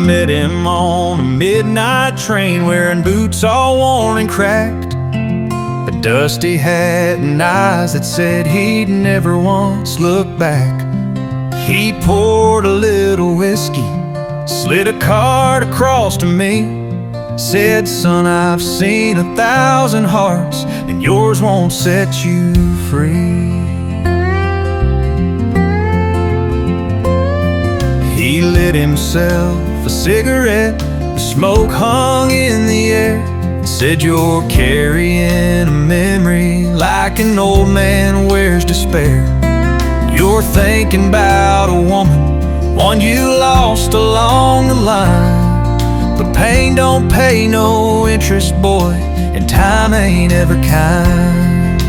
met him on a midnight train, wearing boots all worn and cracked, a dusty hat and eyes that said he'd never once look back. He poured a little whiskey, slid a card across to me, said, "Son, I've seen 1,000 hearts, and yours won't set you free." He lit himself a cigarette, the smoke hung in the air, said, "You're carrying a memory like an old man wears despair. You're thinking about a woman, one you lost along the line. But pain don't pay no interest, boy, and time ain't ever kind."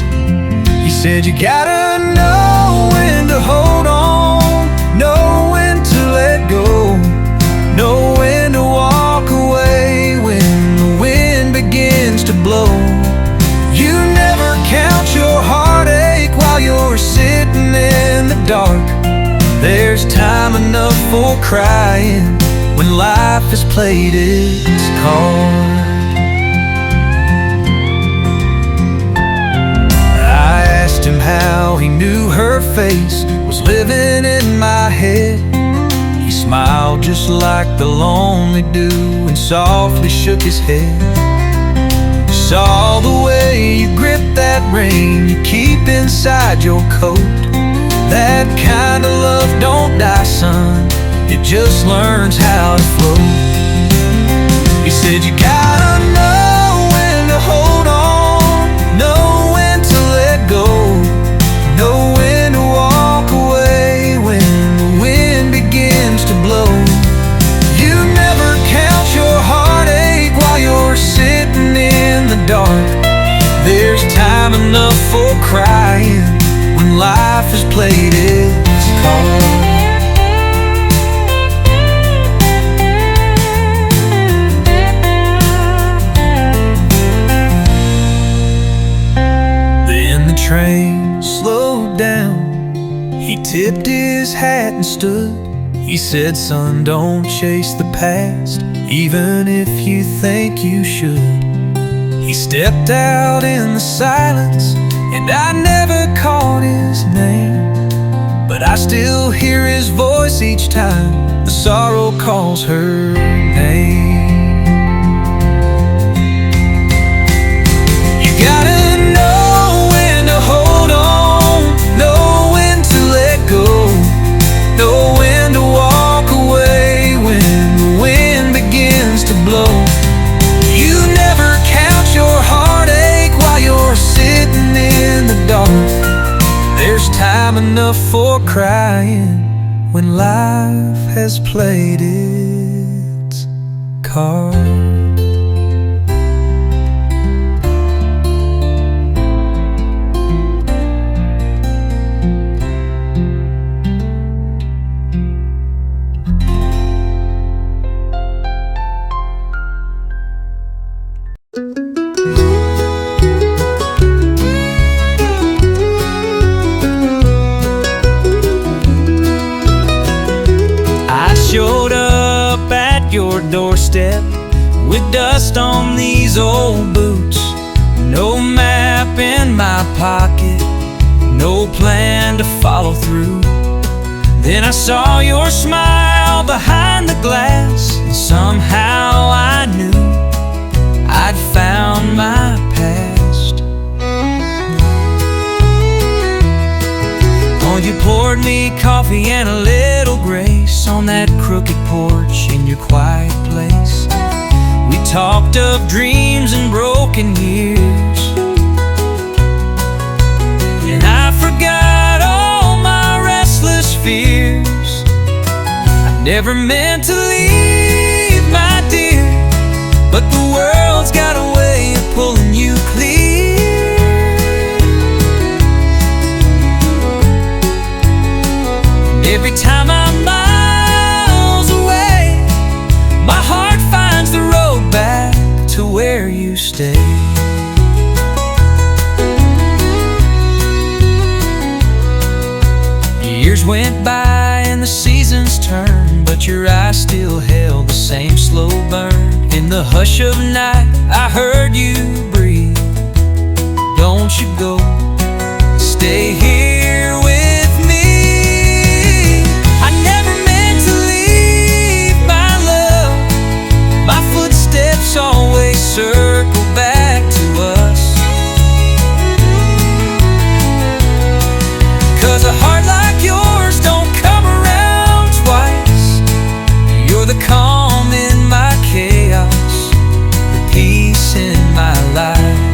He said, "You gotta know when to hold on, know when to let go, know when to walk away when the wind begins to blow. You never count your heartache while you're sitting in the dark. There's time enough for crying when life has played its card." I asked him how he knew her face was living in my head. He smiled just like the lonely do and softly shook his head. "Saw the way you grip that ring you keep inside your coat. That kind of love don't die, son, it just learns how to float." He said, "You gotta know when to hold on, know when to let go, know when to walk away when the wind begins to blow. You never count your heartache while you're sitting in the dark. There's time enough for crying when life has played its card." Train slowed down, he tipped his hat and stood. He said, "Son, don't chase the past, even if you think you should." He stepped out in the silence, and I never caught his name, but I still hear his voice each time the sorrow calls her name. You gotta know when to hold on, know when to let go, know when to walk away when the wind begins to blow. You never count your heartache while you're sitting in the dark. There's time enough for crying when life has played its card. Showed up at your doorstep with dust on these old boots, no map in my pocket, no plan to follow through. Then I saw your smile behind the glass, and somehow I knew I'd found my past. Oh, you poured me coffee and a little grace on that crooked porch in your quiet place. We talked of dreams and broken years, and I forgot all my restless fears. I never meant to leave, my dear, but the world's got a way of pulling you clear. And every time I'm miles away, my heart finds the road back to where you stay. Years went by and the seasons turned, but your eyes still held the In the hush of night, I heard you breathe. Don't you go, stay here with me. I never meant to leave my love. My footsteps always circle back to us. 'Cause a heart like yours don't come around twice. You're the calm in my chaos, the peace in my life.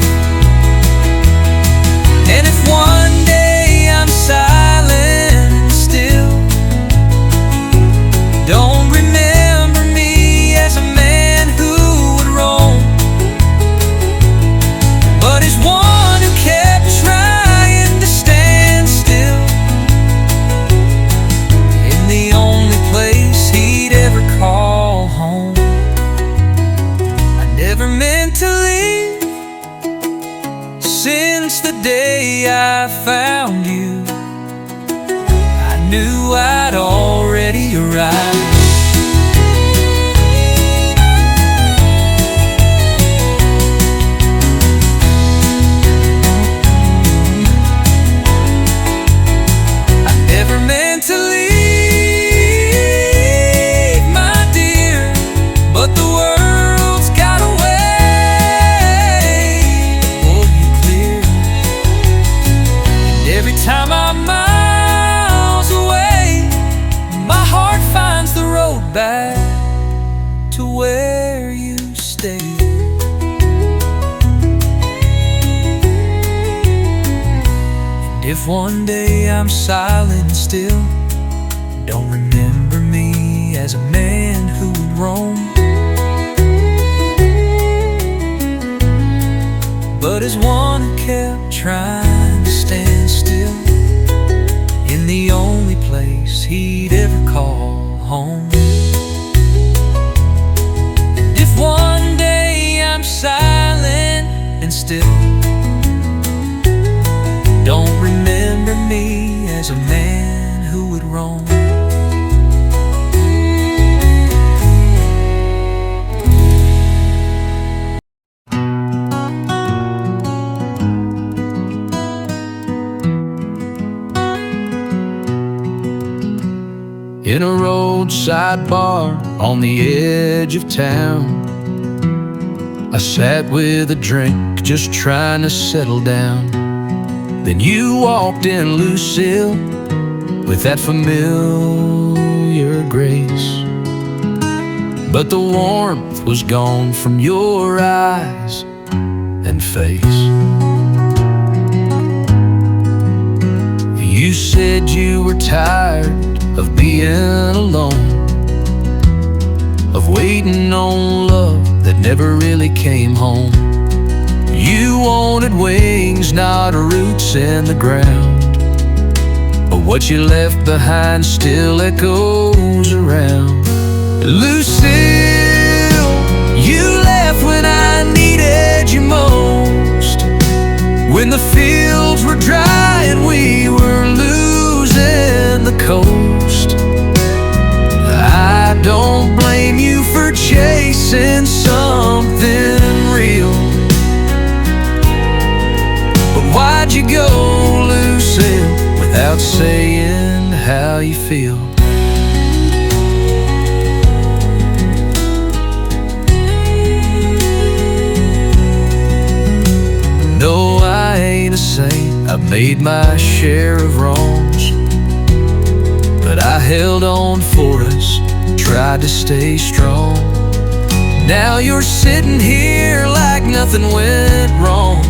And if one day I'm silent and still, don't remember me as a man who would roam, but as one who kept trying to stand still in the only place he'd ever call home. I never meant to leave. Since the day I found you, I knew I'd already arrived. I never meant to leave, my dear, but the world's got a way to pull you clear. And every time I'm miles away, my heart finds the road back to where you stay. And if one day I'm silent still, don't remember me as a man who would roam, but as one who kept trying to stand still in the only place he'd ever call home. And if one day I'm silent and still, don't remember me as a man who would roam. In a roadside bar on the edge of town, I sat with a drink, just trying to settle down. Then you walked in, Lucille, with that familiar grace, but the warmth was gone from your eyes and face. You said you were tired of being alone, of waiting on love that never really came home. You wanted wings, not roots in the ground, but what you left behind still echoes around. Lucille, you left when I needed you most, when the fields were dry and we were losing the coast. I don't blame you for chasing something real, but why'd you go, Lucille, without saying how you feel? No, I ain't a saint, I've made my share of wrongs, but I held on for us, tried to stay strong. Now you're sitting here like nothing went wrong,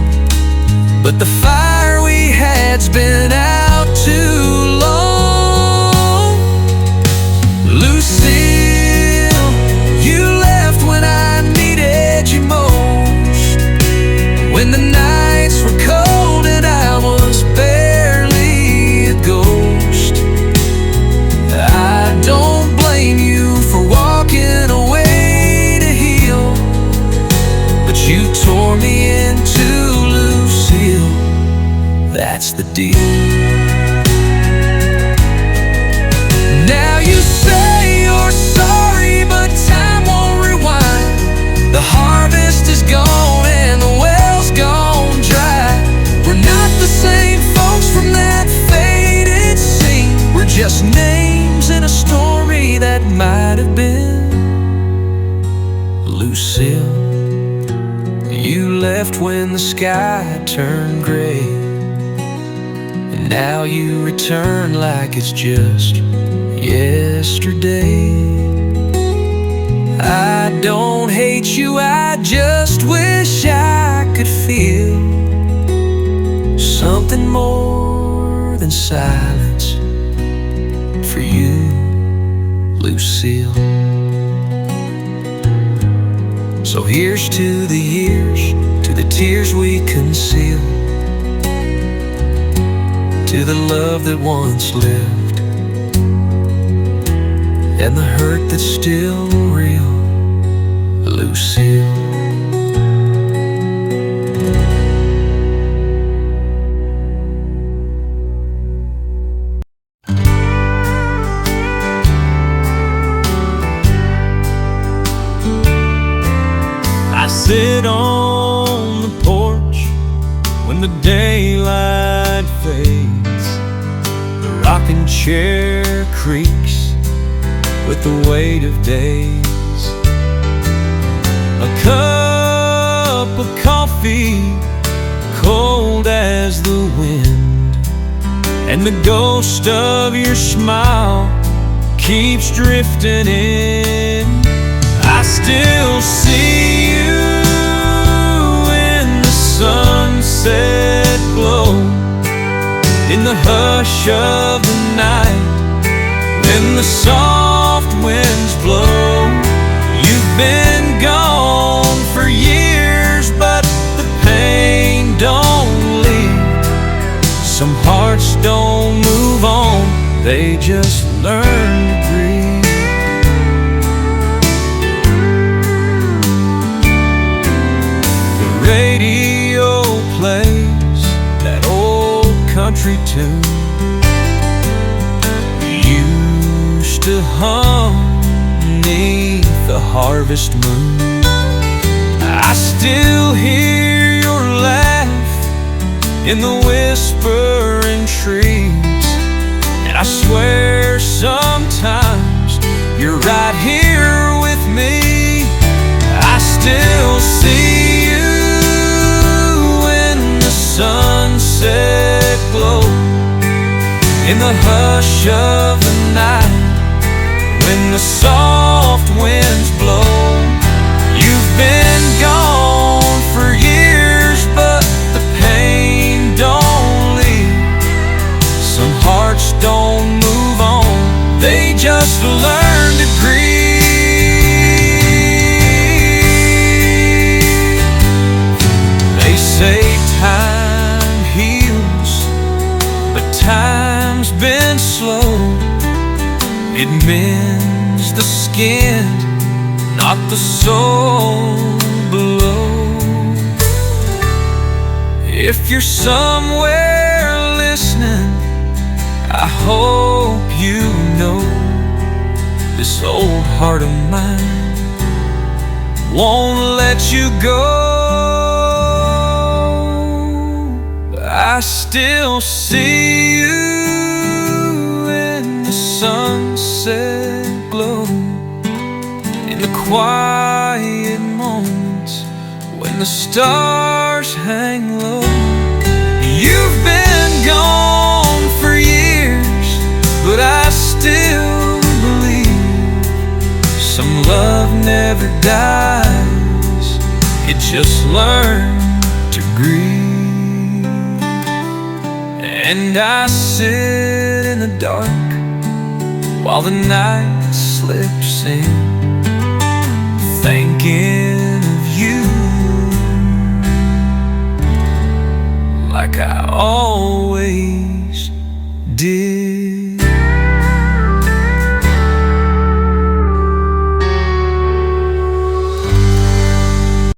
but the fire we had's been out too long. Lucille, you left when I needed you most, when the nights were cold and I was barely a ghost. I don't blame you for walking away to heal, but you tore me into, Lucille, that's the deal. Now you say you're sorry, but time won't rewind. Lucille. You left when the sky turned gray, and now you return like it's just yesterday. I don't hate you, I just wish I could feel something more than silence for you, Lucille. So here's to the years, to the tears we conceal, to the love that once lived, and the hurt that's still real, Lucille. I sit on the porch when the daylight fades. The rocking chair creaks with the weight of days. A cup of coffee, cold as the wind, and the ghost of your smile keeps drifting in. I still see you in the sunset glow, in the hush of the night, when the soft winds blow. You've been gone for years, but the pain don't leave. Some hearts don't move on, they just learn to breathe. Radio plays that old country tune you used to hum beneath the harvest moon. I still hear your laugh in the whispering trees, and I swear sometimes you're right here with me. I still see you sunset glow, in the hush of the night, when the soft winds blow. You've been gone for years, but the pain don't leave. Some hearts don't move on, they just learn to grieve. They say time time's been slow. It mends the skin, not the soul below. If you're somewhere listening, I hope you know this old heart of mine won't let you go. I still see you in the sunset glow, in the quiet moments when the stars hang low. You've been gone for years, but I still believe some love never dies, it just learns to grieve. And I sit in the dark while the night slips in, thinking